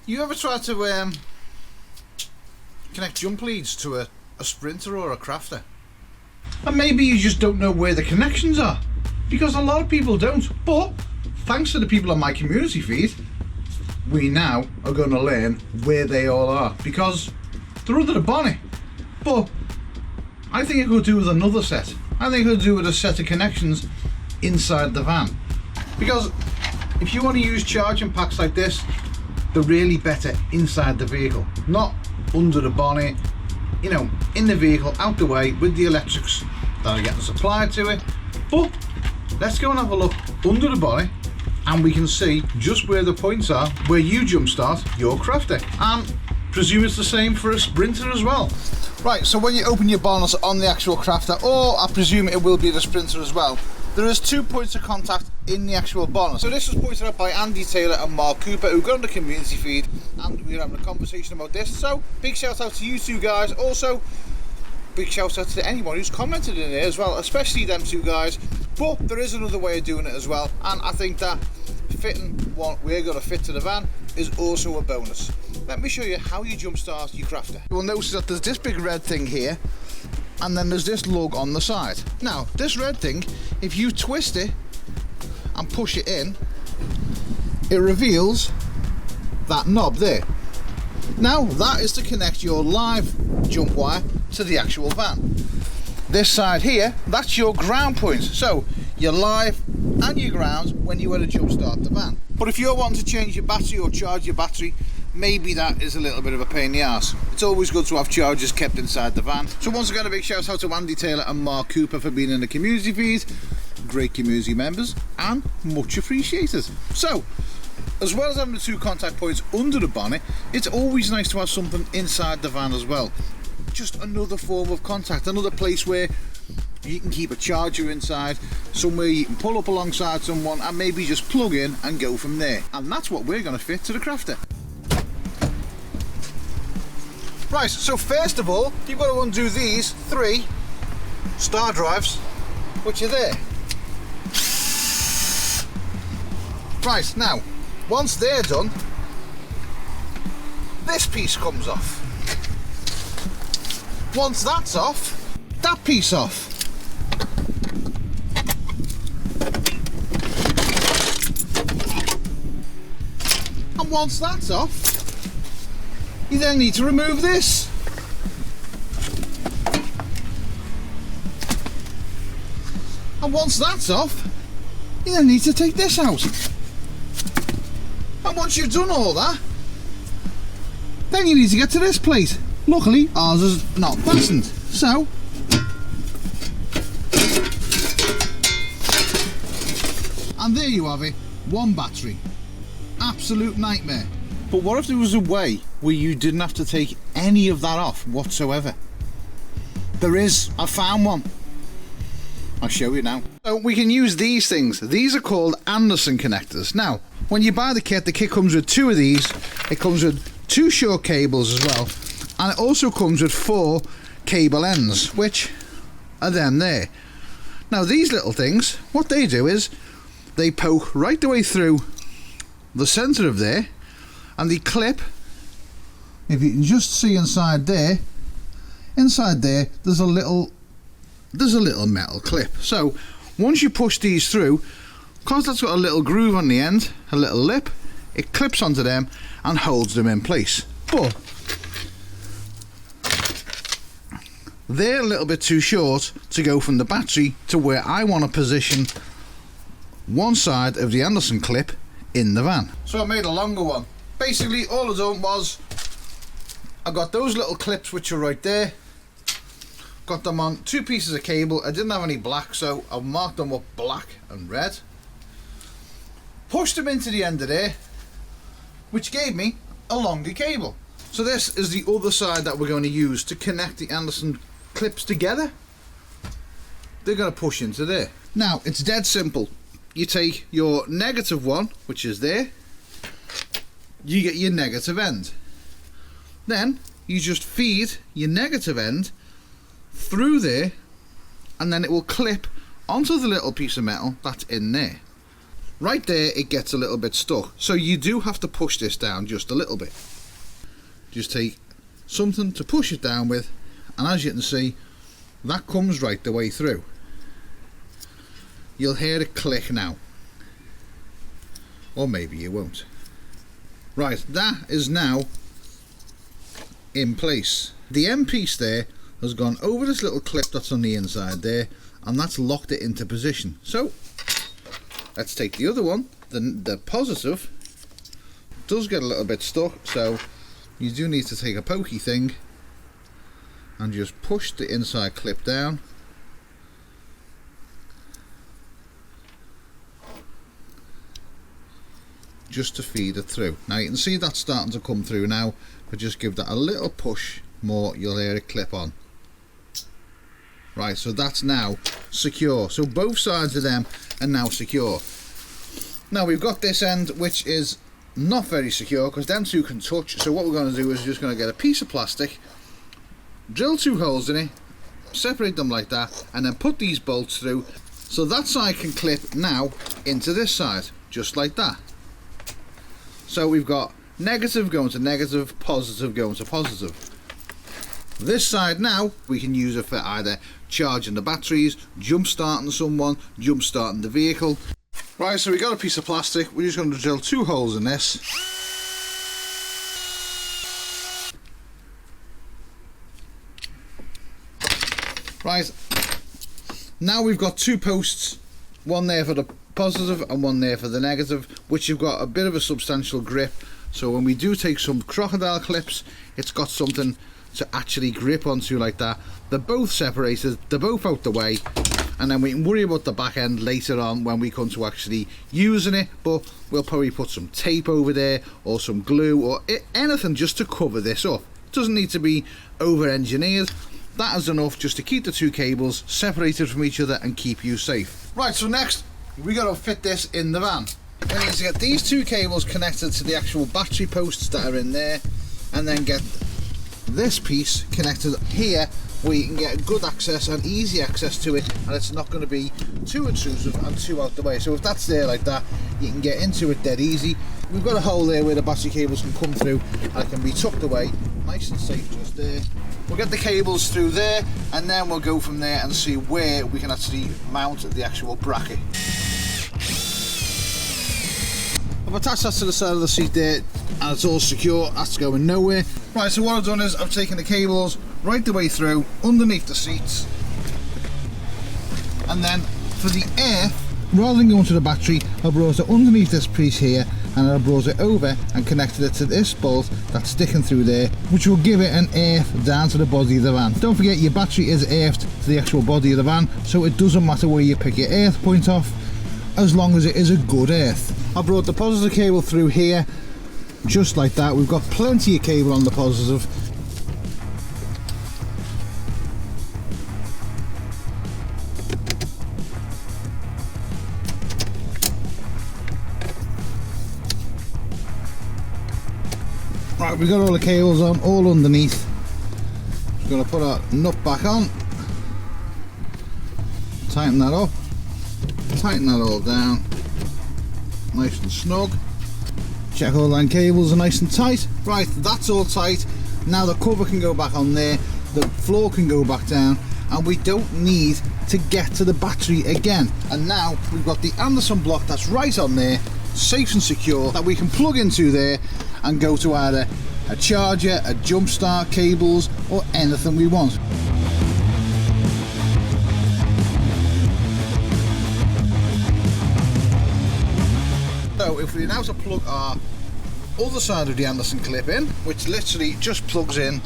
You ever try to connect jump leads to a sprinter or a crafter? And maybe you just don't know where the connections are, because a lot of people don't. But thanks to the people on my community feed, we now are going to learn where they all are, because they're under the bonnet. But I think it could do with another set. I think it could do with a set of connections inside the van, because if you want to use charging packs like this, they're really better inside the vehicle, not under the bonnet, you know, in the vehicle, out the way, with the electrics that are getting supplied to it. But let's go and have a look under the bonnet, and we can see just where the points are where you jumpstart your crafter, and presume it's the same for a sprinter as well. Right, so when you open your bonnet on the actual crafter, or I presume it will be the sprinter as well, there is 2 points of contact in the actual bonnet. So this was pointed out by Andy Taylor and Mark Cooper, who got on the community feed, and we were having a conversation about this. So big shout out to you two guys. Also big shout out to anyone who's commented in there as well, especially them 2 guys. But there is another way of doing it as well, and I think that fitting what we're going to fit to the van is also a bonus. Let me show you how you jumpstart your crafter. You will notice that there's this big red thing here, and then there's this lug on the side. Now this red thing, if you twist it and push it in, it reveals that knob there. Now that is to connect your live jump wire to the actual van. This side here, that's your ground point, so your live and your ground when you want to jump start the van. But if you're wanting to change your battery or charge your battery, maybe that is a little bit of a pain in the arse. It's always good to have chargers kept inside the van. So once again, a big shout out to Andy Taylor and Mark Cooper for being in the community feed. Great community members and much appreciated. So as well as having the 2 contact points under the bonnet, it's always nice to have something inside the van as well. Just another form of contact, another place where you can keep a charger inside, somewhere you can pull up alongside someone and maybe just plug in and go from there. And that's what we're going to fit to the crafter. Right, so first of all, you've got to undo these 3 star drives, which are there. Right, now, once they're done, this piece comes off. Once that's off, that piece off. And once that's off, you then need to remove this. And once that's off, you then need to take this out. And once you've done all that, then you need to get to this plate. Luckily, ours is not fastened, so and there you have it, 1 battery. Absolute nightmare. But what if there was a way where you didn't have to take any of that off whatsoever? There is. I found one. I'll show you now. So we can use these things. These are called Anderson connectors. Now, when you buy the kit comes with 2 of these. It comes with 2 short cables as well, and it also comes with 4 cable ends, which are them there. Now these little things, what they do is they poke right the way through the centre of there, and they clip. If you can just see inside there there's a little metal clip. So once you push these through, because that's got a little groove on the end, a little lip, it clips onto them and holds them in place. But they're a little bit too short to go from the battery to where I want to position one side of the Anderson clip in the van. So I made a longer one. Basically all I done was I got those little clips which are right there, got them on 2 pieces of cable. I didn't have any black, so I marked them up black and red, pushed them into the end of there, which gave me a longer cable. So this is the other side that we're going to use to connect the Anderson clips together. They're going to push into there. Now it's dead simple. You take your negative one, which is there, you get your negative end. Then you just feed your negative end through there, and then it will clip onto the little piece of metal that's in there. Right there it gets a little bit stuck, so you do have to push this down just a little bit. Just take something to push it down with, and as you can see, that comes right the way through. You'll hear it click now, or maybe you won't. Right, that is now in place. The end piece there has gone over this little clip that's on the inside there, and that's locked it into position. So let's take the other one. The positive does get a little bit stuck, so you do need to take a pokey thing and just push the inside clip down. Just to feed it through. Now you can see that's starting to come through now, but just give that a little push more, you'll hear it clip on. Right, so that's now secure. So both sides of them are now secure. Now we've got this end which is not very secure because them two can touch, so what we're going to do is just going to get a piece of plastic, drill 2 holes in it, separate them like that, and then put these bolts through so that side can clip now into this side, just like that. So we've got negative going to negative, positive going to positive. This side now, we can use it for either charging the batteries, jump starting someone, jump starting the vehicle. Right, so we got a piece of plastic, we're just going to drill 2 holes in this. Right, now we've got 2 posts, one there for the positive and one there for the negative, which have got a bit of a substantial grip, so when we do take some crocodile clips, it's got something to actually grip onto like that. They're both separated, they're both out the way, and then we can worry about the back end later on when we come to actually using it, but we'll probably put some tape over there or some glue or anything just to cover this up. It doesn't need to be over engineered. That is enough just to keep the 2 cables separated from each other and keep you safe. Right, so next we got to fit this in the van. We need to get these 2 cables connected to the actual battery posts that are in there, and then get this piece connected here where you can get good access and easy access to it, and it's not going to be too intrusive and too out the way. So if that's there like that, you can get into it dead easy. We've got a hole there where the battery cables can come through and it can be tucked away nice and safe just there. We'll get the cables through there, and then we'll go from there and see where we can actually mount the actual bracket. I've attached that to the side of the seat there, and it's all secure, that's going nowhere. Right, so what I've done is I've taken the cables right the way through underneath the seats, and then for the air, rather than going to the battery, I brought it underneath this piece here, and I brought it over and connected it to this bolt that's sticking through there, which will give it an earth down to the body of the van. Don't forget your battery is earthed to the actual body of the van, so it doesn't matter where you pick your earth point off, as long as it is a good earth. I brought the positive cable through here, just like that. We've got plenty of cable on the positive. Right, we've got all the cables on, all underneath. Just going to put our nut back on, tighten that up, tighten that all down, nice and snug. Check all them cables are nice and tight. Right, that's all tight. Now the cover can go back on there, the floor can go back down, and we don't need to get to the battery again. And now we've got the Anderson block that's right on there, safe and secure, that we can plug into there and go to either a charger, a jump start, cables, or anything we want. So if we now to plug our other side of the Anderson clip in, which literally just plugs in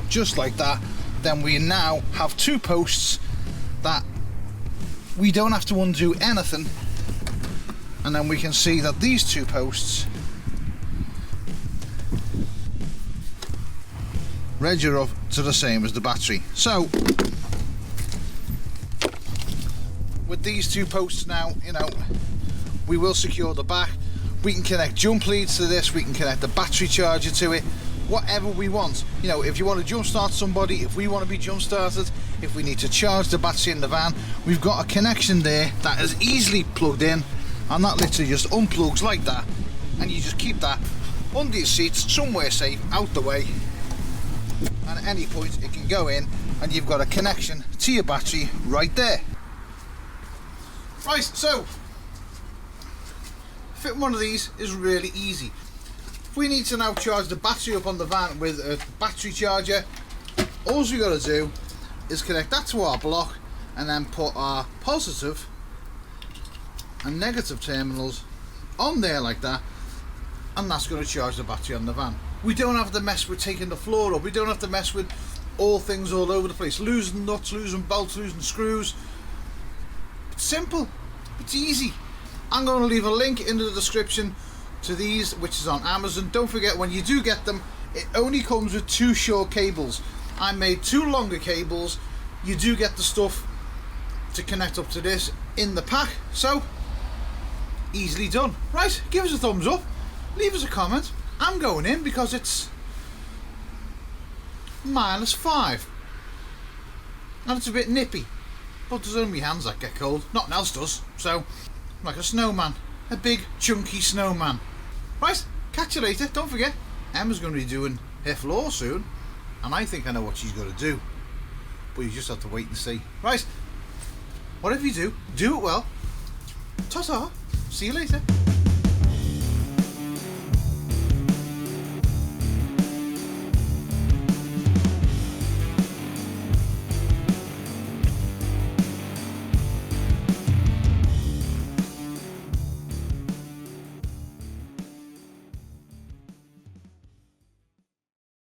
just like that, then we now have 2 posts that we don't have to undo anything, and then we can see that these 2 posts register up to the same as the battery. So with these 2 posts now, you know, we will secure the back. We can connect jump leads to this, we can connect the battery charger to it, whatever we want. You know, if you want to jump start somebody, if we want to be jump started, if we need to charge the battery in the van, we've got a connection there that is easily plugged in, and that literally just unplugs like that, and you just keep that under your seats somewhere safe, out the way, and at any point it can go in and you've got a connection to your battery right there. Right, so fitting one of these is really easy. If we need to now charge the battery up on the van with a battery charger, all we got to do is connect that to our block and then put our positive and negative terminals on there like that, and that's going to charge the battery on the van. We don't have to mess with taking the floor up, we don't have to mess with all things all over the place, losing nuts, losing bolts, losing screws. It's simple, it's easy. I'm going to leave a link in the description to these, which is on Amazon. Don't forget, when you do get them, it only comes with 2 short cables. I made 2 longer cables. You do get the stuff to connect up to this in the pack, so easily done. Right, give us a thumbs up, leave us a comment. I'm going in because it's -5 and it's a bit nippy, but there's only my hands that get cold, nothing else does. So I'm like a snowman, a big chunky snowman. Right, catch you later. Don't forget, Emma's going to be doing her floor soon, and I think I know what she's going to do, but you just have to wait and see. Right, whatever you do, do it well. Ta-ta, see you later.